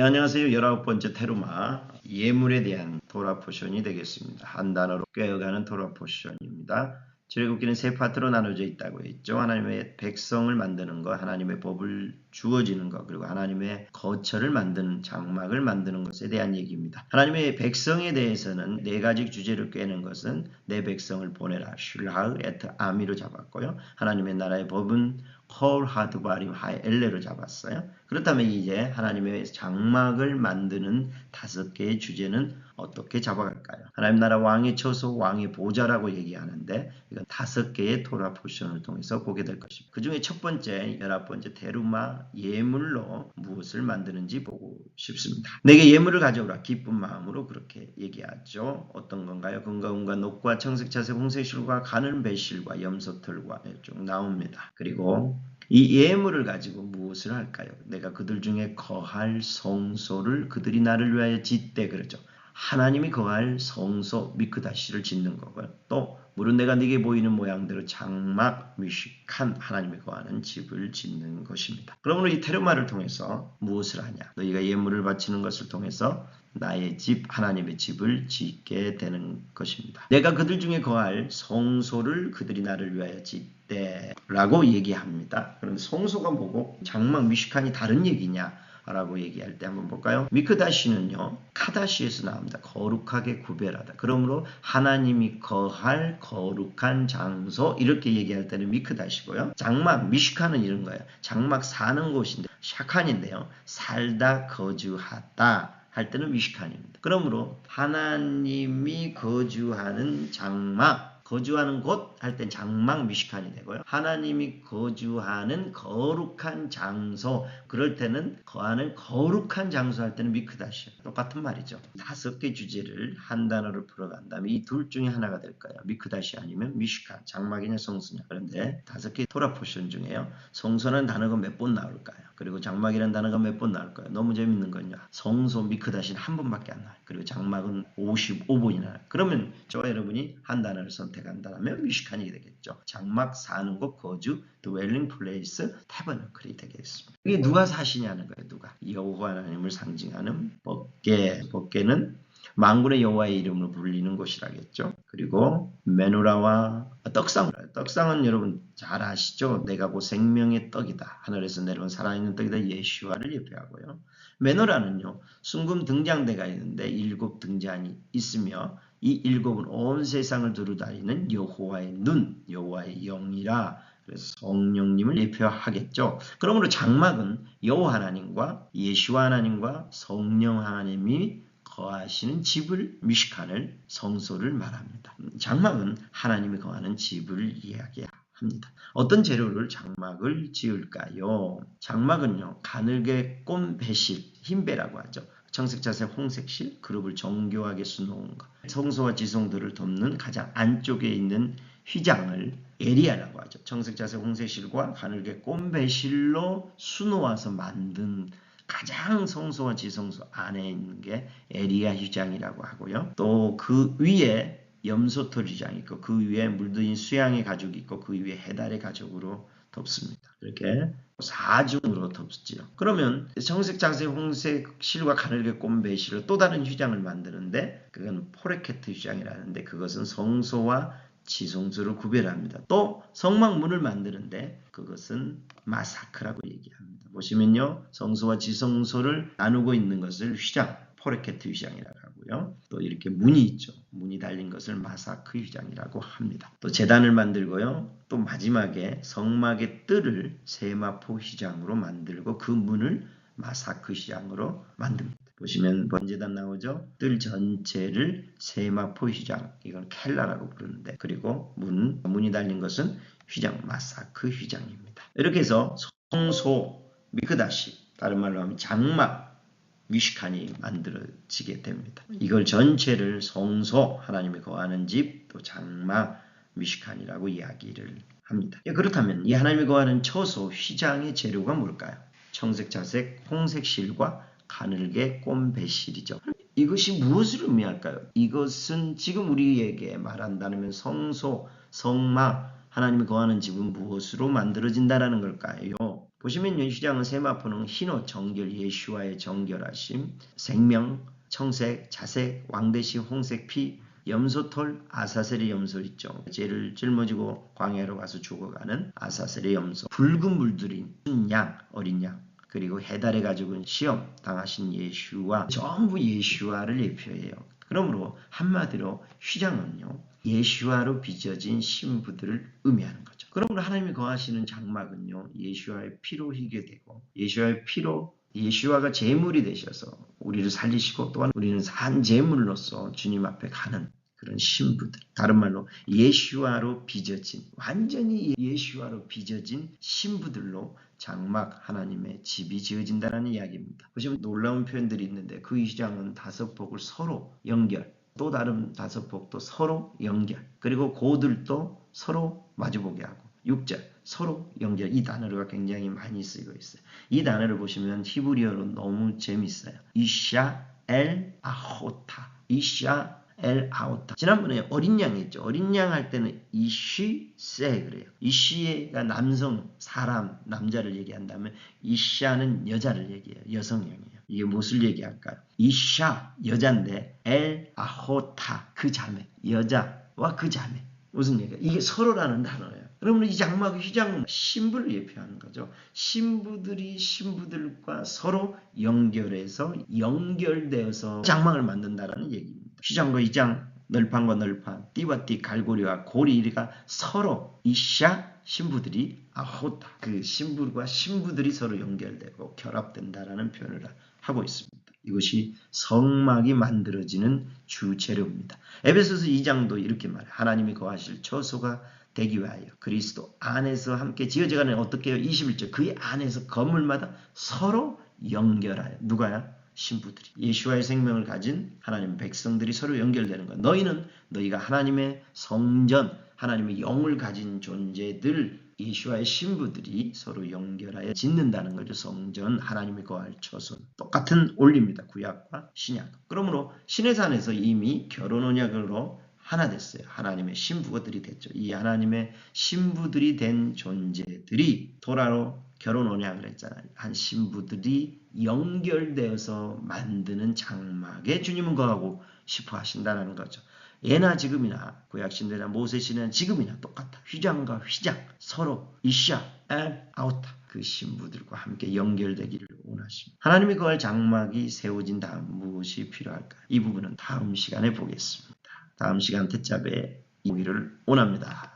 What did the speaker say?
네, 안녕하세요. 19번째 테루마 예물에 대한 토라 포션이 되겠습니다. 한 단어로 꿰어가는 토라 포션입니다. 출애굽기는 세 파트로 나눠져 있다고 했죠. 하나님의 백성을 만드는 것, 하나님의 법을 주어지는 것, 그리고 하나님의 거처를 만드는 장막을 만드는 것에 대한 얘기입니다. 하나님의 백성에 대해서는 네 가지 주제를 꿰는 것은 내 백성을 보내라, 슐하으 에트 아미로 잡았고요. 하나님의 나라의 법은 콜 하드바림 하엘레로 잡았어요. 그렇다면 이제 하나님의 장막을 만드는 5개의 주제는 어떻게 잡아갈까요? 하나님 나라 왕의 처소, 왕의 보좌라고 얘기하는데 이건 5개의 토라 포션을 통해서 보게 될 것입니다. 그 중에 첫 번째, 19번째 테루마 예물로 무엇을 만드는지 보고 싶습니다. 내게 예물을 가져오라 기쁜 마음으로 그렇게 얘기하죠. 어떤 건가요? 금과 은과 녹과 청색자색 홍색실과 가는 배실과 염소털과 쭉 나옵니다. 그리고 이 예물을 가지고 무엇을 할까요? 내가 그들 중에 거할 성소를 그들이 나를 위하여 짓되 그러죠. 하나님이 거할 성소 미크다시를 짓는 거고요. 또 물은 내가 네게 보이는 모양대로 장막 미식한 하나님이 거하는 집을 짓는 것입니다. 그러므로 이 테르마를 통해서 무엇을 하냐? 너희가 예물을 바치는 것을 통해서 나의 집, 하나님의 집을 짓게 되는 것입니다. 내가 그들 중에 거할 성소를 그들이 나를 위하여 짓되 라고 얘기합니다. 그럼 성소가 뭐고 장막 미식한이 다른 얘기냐? 라고 얘기할 때 한번 볼까요? 미크다시는요, 카다시에서 나옵니다. 거룩하게 구별하다. 그러므로 하나님이 거할 거룩한 장소, 이렇게 얘기할 때는 미크다시고요. 장막, 미시카는 이런 거예요. 장막 사는 곳인데, 샤칸인데요. 살다 거주하다 할 때는 미시칸입니다. 그러므로 하나님이 거주하는 장막, 거주하는 곳 할 땐 장막 미시칸이 되고요. 하나님이 거주하는 거룩한 장소, 그럴 때는 거하는 거룩한 장소 할 때는 미크다시요. 똑같은 말이죠. 5개 주제를 한 단어로 풀어간다면 이 둘 중에 하나가 될까요? 미크다시 아니면 미시칸, 장막이냐 성소냐. 그런데 5개 토라 포션 중에요. 성소는 단어가 몇 번 나올까요? 그리고 장막이라는 단어가 몇 번 나올까요? 너무 재밌는 건요. 성소 미크다시는 한 번밖에 안 나와요. 그리고 장막은 55번이나 나와요. 그러면 저와 여러분이 한 단어를 선택한다면 미시칸이 되겠죠. 장막, 사는 곳, 거주, dwelling place, tabernacle이 되겠습니다. 이게 누가 사시냐는 거예요. 누가? 여호와 하나님을 상징하는 법궤. 법궤는 만군의 여호와의 이름으로 불리는 곳이라겠죠. 그리고 메노라와 떡상. 떡상은 여러분 잘 아시죠? 내가 곧 생명의 떡이다. 하늘에서 내려온 살아있는 떡이다. 예수와를 예표하고요. 메노라는요, 순금 등잔대가 있는데 7 등잔이 있으며 이 7은 온 세상을 두루다니는 여호와의 눈, 여호와의 영이라. 그래서 성령님을 예표하겠죠. 그러므로 장막은 여호와 하나님과 예수와 하나님과 성령 하나님이 거하시는 집을, 미시칸을, 성소를 말합니다. 장막은 하나님이 거하는 집을 이야기합니다. 어떤 재료를 장막을 지을까요? 장막은요, 가늘게 꼰 배실, 흰배라고 하죠. 청색자색 홍색실, 그룹을 정교하게 수놓은 것. 성소와 지성들을 덮는 가장 안쪽에 있는 휘장을 에리아라고 하죠. 청색자색 홍색실과 가늘게 꼰 배실로 수놓아서 만든 가장 성소와 지성소 안에 있는 게 에리아 휘장이라고 하고요. 또 그 위에 염소털 휘장이 있고 그 위에 물들인 수양의 가죽이 있고 그 위에 해달의 가죽으로 덮습니다. 이렇게 4중으로 덮지요. 그러면 청색, 자색, 홍색 실과 가늘게 꼰 배실로 또 다른 휘장을 만드는데 그건 포레케트 휘장이라는데 그것은 성소와 지성소를 구별합니다. 또 성막문을 만드는데 그것은 마사크라고 얘기합니다. 보시면요, 성소와 지성소를 나누고 있는 것을 휘장, 포레케트 휘장이라고 하고요. 또 이렇게 문이 있죠. 문이 달린 것을 마사크 휘장이라고 합니다. 또 제단을 만들고요. 또 마지막에 성막의 뜰을 세마포 휘장으로 만들고 그 문을 마사크 휘장으로 만듭니다. 보시면 번제단 나오죠. 뜰 전체를 세마포 휘장, 이건 켈라라고 부르는데, 그리고 문이 달린 것은 휘장, 마사크 휘장입니다. 이렇게 해서 성소, 미크다시, 다른 말로 하면 장막, 미시칸이 만들어지게 됩니다. 이걸 전체를 성소, 하나님이 거하는 집, 또 장막, 미시칸이라고 이야기를 합니다. 그렇다면 이 하나님이 거하는 처소, 휘장의 재료가 뭘까요? 청색, 자색, 홍색 실과 가늘게 꼰 배실이죠. 이것이 무엇을 의미할까요? 이것은 지금 우리에게 말한다면 성소, 성막, 하나님이 거하는 집은 무엇으로 만들어진다는 걸까요? 보시면 휘장은 세마포는 흰옷 정결 예수와의 정결하심, 생명, 청색, 자색, 왕대시, 홍색 피, 염소털, 아사셀의 염소 있죠. 죄를 짊어지고 광야로 가서 죽어가는 아사셀의 염소, 붉은 물들인 양, 어린 양, 그리고 해달에 가지고 시험 당하신 예수와 전부 예수와를 예표해요. 그러므로 한마디로 휘장은요, 예수와로 빚어진 신부들을 의미하는 거죠. 그러므로 하나님이 거하시는 장막은요, 예수와의 피로 희게 되고, 예수와의 피로 예수와가 제물이 되셔서 우리를 살리시고, 또한 우리는 산 제물로서 주님 앞에 가는 그런 신부들, 다른 말로 예수와로 빚어진, 완전히 예수와로 빚어진 신부들로 장막 하나님의 집이 지어진다는 이야기입니다. 보시면 놀라운 표현들이 있는데, 그 휘장은 5복을 서로 연결, 또 다른 5복도 서로 연결, 그리고 고들도 서로 마주보게 하고, 6절 서로 연결. 이 단어가 굉장히 많이 쓰이고 있어요. 이 단어를 보시면 히브리어로 너무 재밌어요. 이샤 엘 아호타, 이샤 엘 아호타. 지난번에 어린 양 했죠. 어린 양 할 때는 이쉬세 그래요. 이쉬가 남성, 사람, 남자를 얘기한다면 이샤는 여자를 얘기해요. 여성형이에요. 이게 무엇을 얘기할까요? 이샤 여자인데 엘 아호타 그 자매, 여자와 그 자매. 무슨 얘기야? 이게 서로라는 단어예요. 그러면 이 장막 휘장 신부를 예표하는 거죠. 신부들이 신부들과 서로 연결해서 연결되어서 장막을 만든다라는 얘기입니다. 휘장과 휘장, 널판과 널판, 띠와 띠, 갈고리와 고리가 서로 이샤 신부들이 아호타 그 신부와 신부들이 서로 연결되고 결합된다라는 표현을 하고 있습니다. 이것이 성막이 만들어지는 주 재료입니다. 에베소서 2장도 이렇게 말해요. 하나님이 거하실 처소가 되기 위하여 그리스도 안에서 함께 지어져가는 어떻게 해요? 21절 그 안에서 건물마다 서로 연결하여 누가요? 신부들이 예수와의 생명을 가진 하나님 백성들이 서로 연결되는 것. 너희는 너희가 하나님의 성전, 하나님의 영을 가진 존재들 예수와의 신부들이 서로 연결하여 짓는다는 거죠. 성전, 하나님이 거할 처소. 똑같은 원리입니다. 구약과 신약. 그러므로 시내산에서 이미 결혼 언약으로 하나 됐어요. 하나님의 신부들이 됐죠. 이 하나님의 신부들이 된 존재들이 토라로 결혼 언약을 했잖아요. 한 신부들이 연결되어서 만드는 장막에 주님은 거하고 싶어 하신다는 거죠. 예나 지금이나 구약시대나 모세시대나 지금이나 똑같아. 휘장과 휘장 서로 이샤, 엘, 아우타 그 신부들과 함께 연결되기를 원하십니다. 하나님이 거할 장막이 세워진 다음 무엇이 필요할까요? 이 부분은 다음 시간에 보겠습니다. 다음 시간 택잡에 이기를 원합니다.